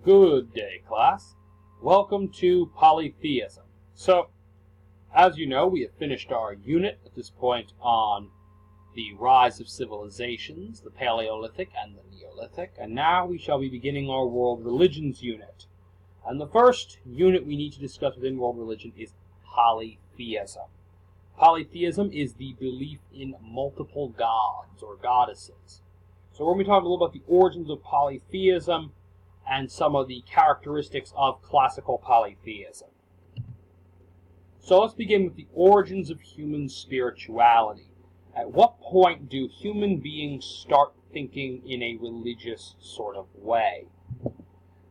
Good day, class. Welcome to Polytheism. So, as you know, we have finished our unit at this point on the rise of civilizations, the Paleolithic and the Neolithic, and now we shall be beginning our world religions unit. And the first unit we need to discuss within world religion is polytheism. Polytheism is the belief in multiple gods or goddesses. So we're going to be talking a little about the origins of polytheism and some of the characteristics of classical polytheism. So let's begin with the origins of human spirituality. At what point do human beings start thinking in a religious sort of way?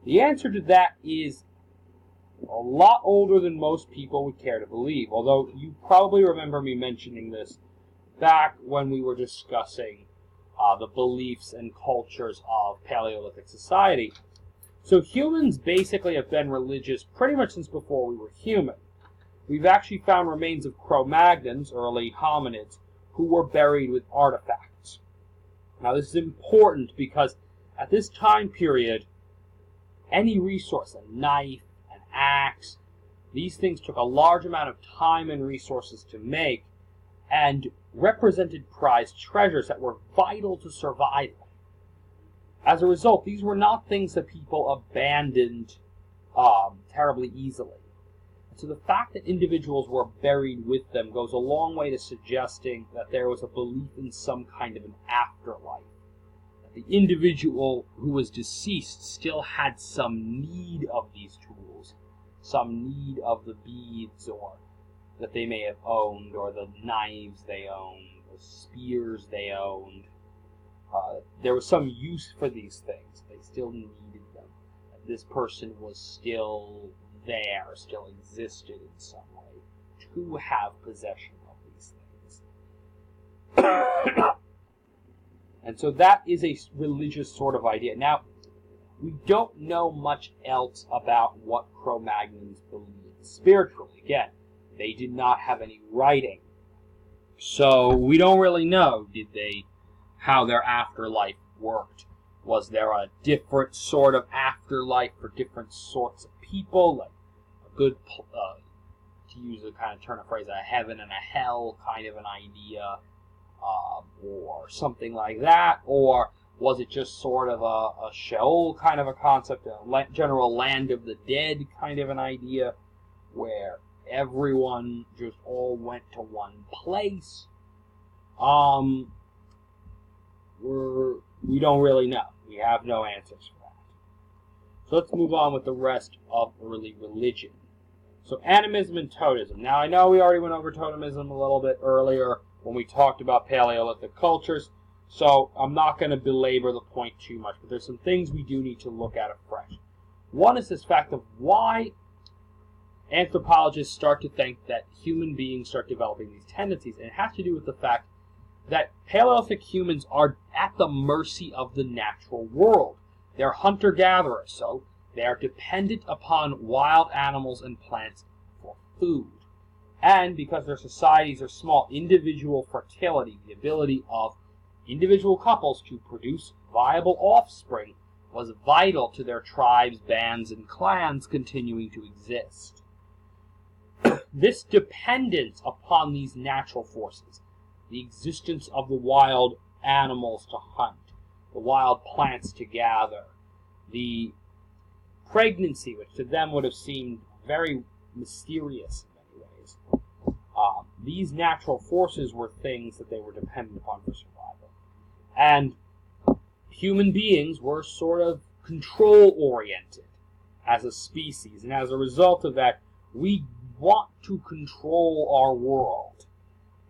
The answer to that is a lot older than most people would care to believe, although you probably remember me mentioning this back when we were discussing the beliefs and cultures of Paleolithic society. So humans basically have been religious pretty much since before we were human. We've actually found remains of Cro-Magnons, early hominids, who were buried with artifacts. Now this is important because at this time period, any resource, a knife, an axe, these things took a large amount of time and resources to make and represented prized treasures that were vital to survival. As a result, these were not things that people abandoned terribly easily. And so the fact that individuals were buried with them goes a long way to suggesting that there was a belief in some kind of an afterlife. That the individual who was deceased still had some need of these tools, some need of the beads or that they may have owned, or the knives they owned, the spears they owned. There was some use for these things. They still needed them. This person was still there, still existed in some way to have possession of these things. And so that is a religious sort of idea. Now, we don't know much else about what Cro-Magnons believed spiritually. Again, they did not have any writing. So we don't really know, how their afterlife worked. Was there a different sort of afterlife for different sorts of people? Like a good, to use a kind of turn of phrase, a heaven and a hell kind of an idea, or something like that? Or was it just sort of a Sheol kind of a concept, a general land of the dead kind of an idea, where everyone just all went to one place? We don't really know. We have no answers for that. So let's move on with the rest of early religion. So animism and totemism. Now I know we already went over totemism a little bit earlier when we talked about Paleolithic cultures, so I'm not going to belabor the point too much, but there's some things we do need to look at afresh. One is this fact of why anthropologists start to think that human beings start developing these tendencies, and it has to do with the fact that Paleolithic humans are at the mercy of the natural world. They're hunter-gatherers, so they are dependent upon wild animals and plants for food. And because their societies are small, individual fertility, the ability of individual couples to produce viable offspring, was vital to their tribes, bands, and clans continuing to exist. This dependence upon these natural forces, the existence of the wild animals to hunt, the wild plants to gather, the pregnancy, which to them would have seemed very mysterious in many ways. These natural forces were things that they were dependent upon for survival. And human beings were sort of control-oriented as a species, and as a result of that, we want to control our world.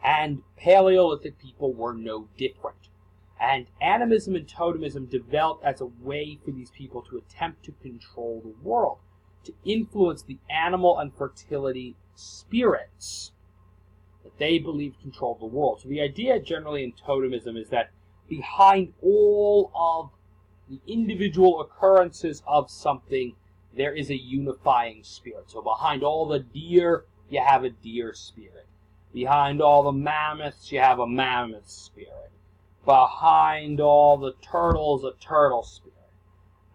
And Paleolithic people were no different. And animism and totemism developed as a way for these people to attempt to control the world, to influence the animal and fertility spirits that they believed controlled the world. So the idea generally in totemism is that behind all of the individual occurrences of something, there is a unifying spirit. So behind all the deer, you have a deer spirit. Behind all the mammoths, you have a mammoth spirit. Behind all the turtles, a turtle spirit.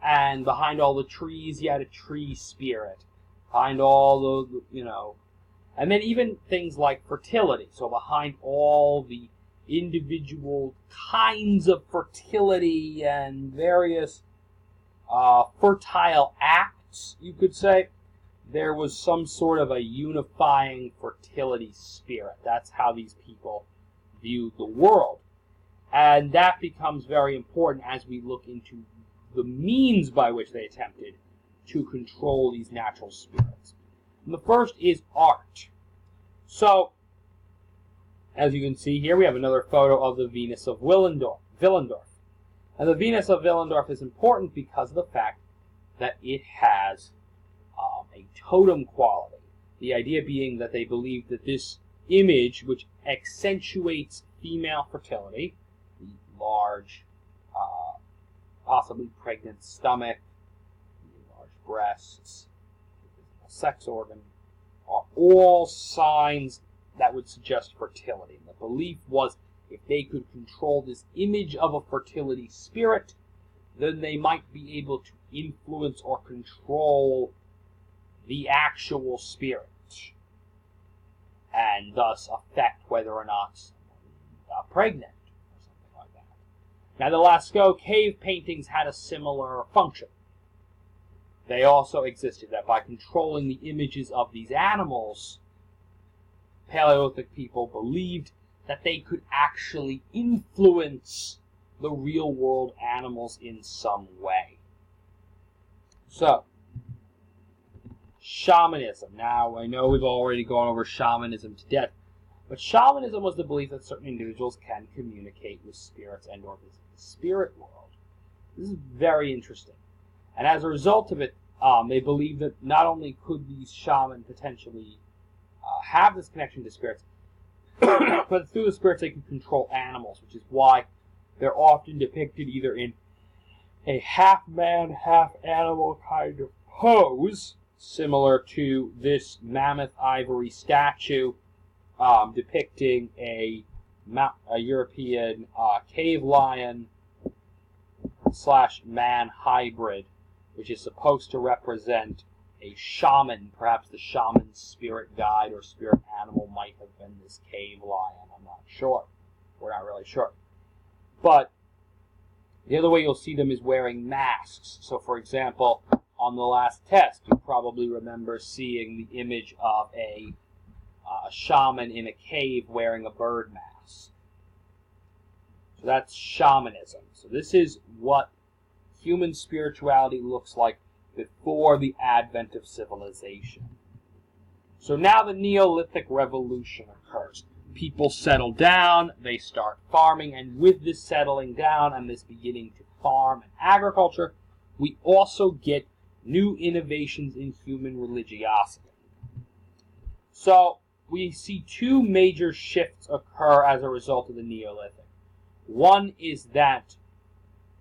And behind all the trees, you had a tree spirit. Behind all the, and then even things like fertility. So behind all the individual kinds of fertility and various fertile acts, you could say, there was some sort of a unifying fertility spirit. That's how these people viewed the world. And that becomes very important as we look into the means by which they attempted to control these natural spirits. And the first is art. So, as you can see here, we have another photo of the Venus of Willendorf. And the Venus of Willendorf is important because of the fact that it has a totem quality. The idea being that they believe that this image, which accentuates female fertility, the large, possibly pregnant stomach, the large breasts, the sex organ, are all signs that would suggest fertility. And the belief was if they could control this image of a fertility spirit, then they might be able to influence or control the actual spirit, and thus affect whether or not someone is pregnant, or something like that. Now, the Lascaux cave paintings had a similar function. They also existed, that by controlling the images of these animals, Paleolithic people believed that they could actually influence the real world animals in some way. So, shamanism. Now, I know we've already gone over shamanism to death, but shamanism was the belief that certain individuals can communicate with spirits and or visit the spirit world. This is very interesting. And as a result of it, they believe that not only could these shamans potentially have this connection to spirits, but through the spirits they could control animals, which is why they're often depicted either in a half-man, half-animal kind of pose, similar to this mammoth ivory statue depicting a European cave lion / man hybrid, which is supposed to represent a shaman. Perhaps the shaman's spirit guide or spirit animal might have been this cave lion. I'm not sure. We're not really sure. But the other way you'll see them is wearing masks. So, for example, on the last test, you probably remember seeing the image of a shaman in a cave wearing a bird mask. So that's shamanism. So this is what human spirituality looks like before the advent of civilization. So now the Neolithic Revolution occurs. People settle down, they start farming, and with this settling down and this beginning to farm and agriculture, we also get new innovations in human religiosity. So we see two major shifts occur as a result of the Neolithic. One is that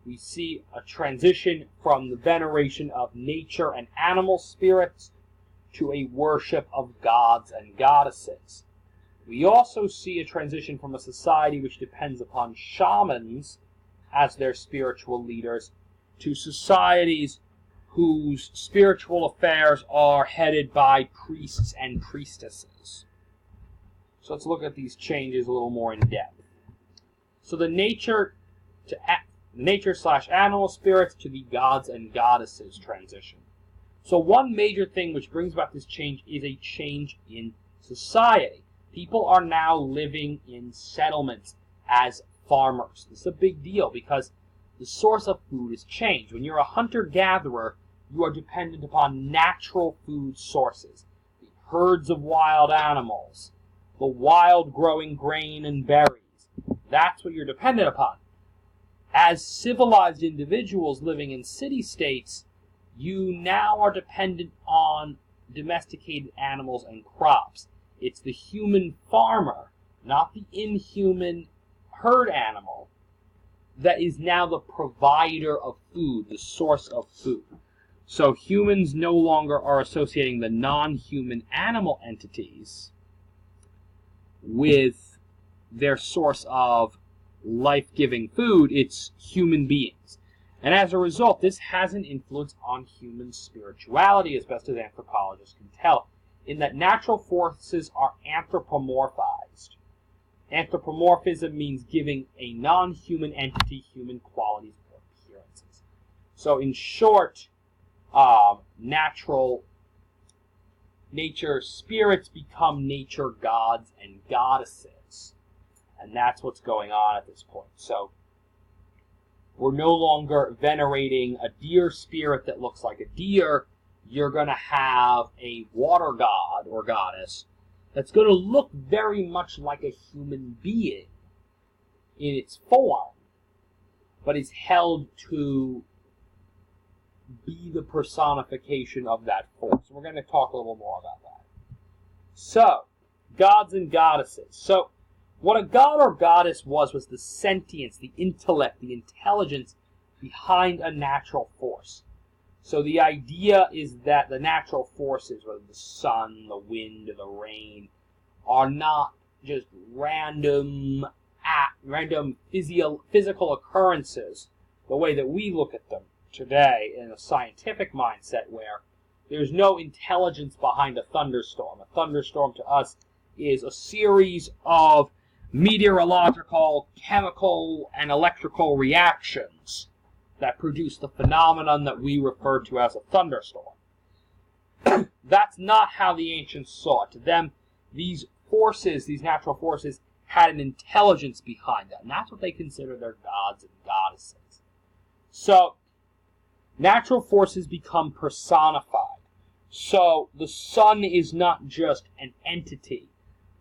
we see a transition from the veneration of nature and animal spirits to a worship of gods and goddesses. We also see a transition from a society which depends upon shamans as their spiritual leaders to societies whose spiritual affairs are headed by priests and priestesses. So let's look at these changes a little more in depth. So the nature / animal spirits to the gods and goddesses transition. So one major thing which brings about this change is a change in society. People are now living in settlements as farmers. This is a big deal because the source of food has changed. When you're a hunter-gatherer, you are dependent upon natural food sources. The herds of wild animals, the wild growing grain and berries. That's what you're dependent upon. As civilized individuals living in city-states, you now are dependent on domesticated animals and crops. It's the human farmer, not the inhuman herd animal, that is now the provider of food, the source of food. So humans no longer are associating the non-human animal entities with their source of life-giving food. It's human beings. And as a result, this has an influence on human spirituality, as best as anthropologists can tell, in that natural forces are anthropomorphized. Anthropomorphism means giving a non-human entity human qualities or appearances. So in short, nature spirits become nature gods and goddesses. And that's what's going on at this point. So we're no longer venerating a deer spirit that looks like a deer. You're going to have a water god or goddess that's going to look very much like a human being in its form, but is held to be the personification of that force. We're going to talk a little more about that. So, gods and goddesses. So, what a god or goddess was the sentience, the intellect, the intelligence behind a natural force. So the idea is that the natural forces, whether the sun, the wind, or the rain, are not just random physical occurrences, the way that we look at them today in a scientific mindset where there's no intelligence behind a thunderstorm. A thunderstorm to us is a series of meteorological, chemical, and electrical reactions that produce the phenomenon that we refer to as a thunderstorm. That's not how the ancients saw it. To them, these forces, these natural forces, had an intelligence behind them. And that's what they consider their gods and goddesses. So, natural forces become personified. So, the sun is not just an entity.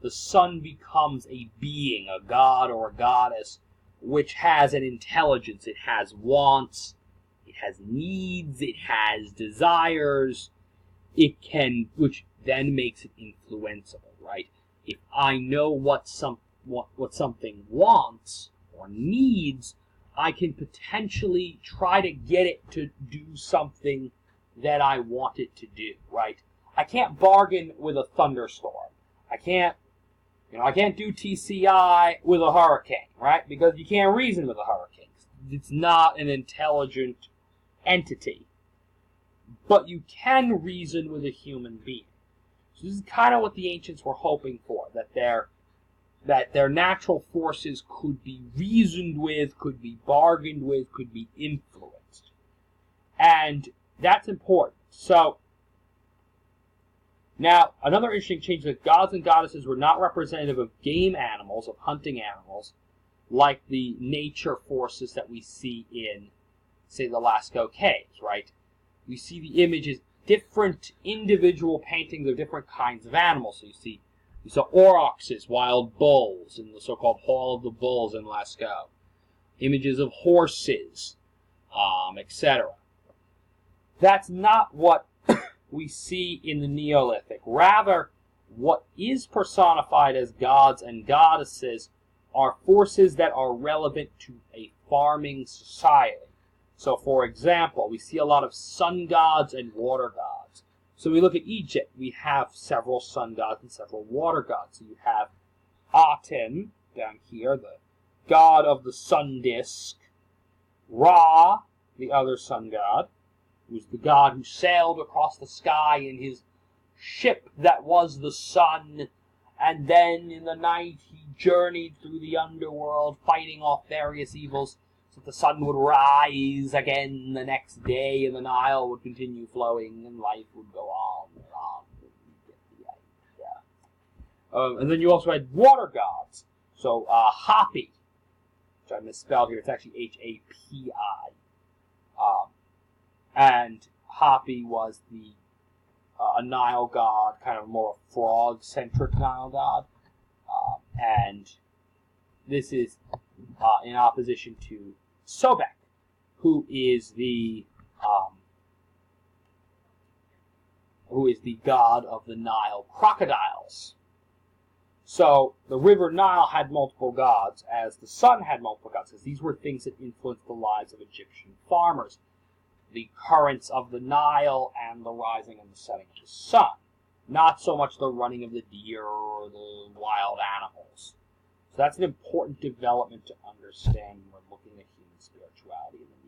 The sun becomes a being, a god or a goddess, which has an intelligence. It has wants, it has needs, it has desires, which then makes it influenceable, right? If I know what something wants or needs, I can potentially try to get it to do something that I want it to do, right? I can't bargain with a thunderstorm. I can't do TCI with a hurricane, right? Because you can't reason with a hurricane. It's not an intelligent entity. But you can reason with a human being. So this is kind of what the ancients were hoping for, that their natural forces could be reasoned with, could be bargained with, could be influenced. And that's important. So, now, another interesting change is that gods and goddesses were not representative of game animals, of hunting animals, like the nature forces that we see in, say, the Lascaux caves, right? We see the images, different individual paintings of different kinds of animals. So you saw aurochses, wild bulls, in the so-called Hall of the Bulls in Lascaux. Images of horses, etc. That's not what we see in the Neolithic. Rather, what is personified as gods and goddesses are forces that are relevant to a farming society. So, for example, we see a lot of sun gods and water gods. So we look at Egypt, we have several sun gods and several water gods. So you have Aten, down here, the god of the sun disk. Ra, the other sun god, who's the god who sailed across the sky in his ship that was the sun, and then in the night he journeyed through the underworld, fighting off various evils, so that the sun would rise again the next day, and the Nile would continue flowing, and life would go on and on. You get the idea. And then you also had water gods. So Hapi, which I misspelled here, it's actually Hapi. And Hapi was a Nile god, kind of more frog-centric Nile god. And this is in opposition to Sobek, who is the god of the Nile crocodiles. So the river Nile had multiple gods, as the sun had multiple gods, because these were things that influenced the lives of Egyptian farmers. The currents of the Nile and the rising and the setting of the sun. Not so much the running of the deer or the wild animals. So that's an important development to understand when we're looking at human spirituality in the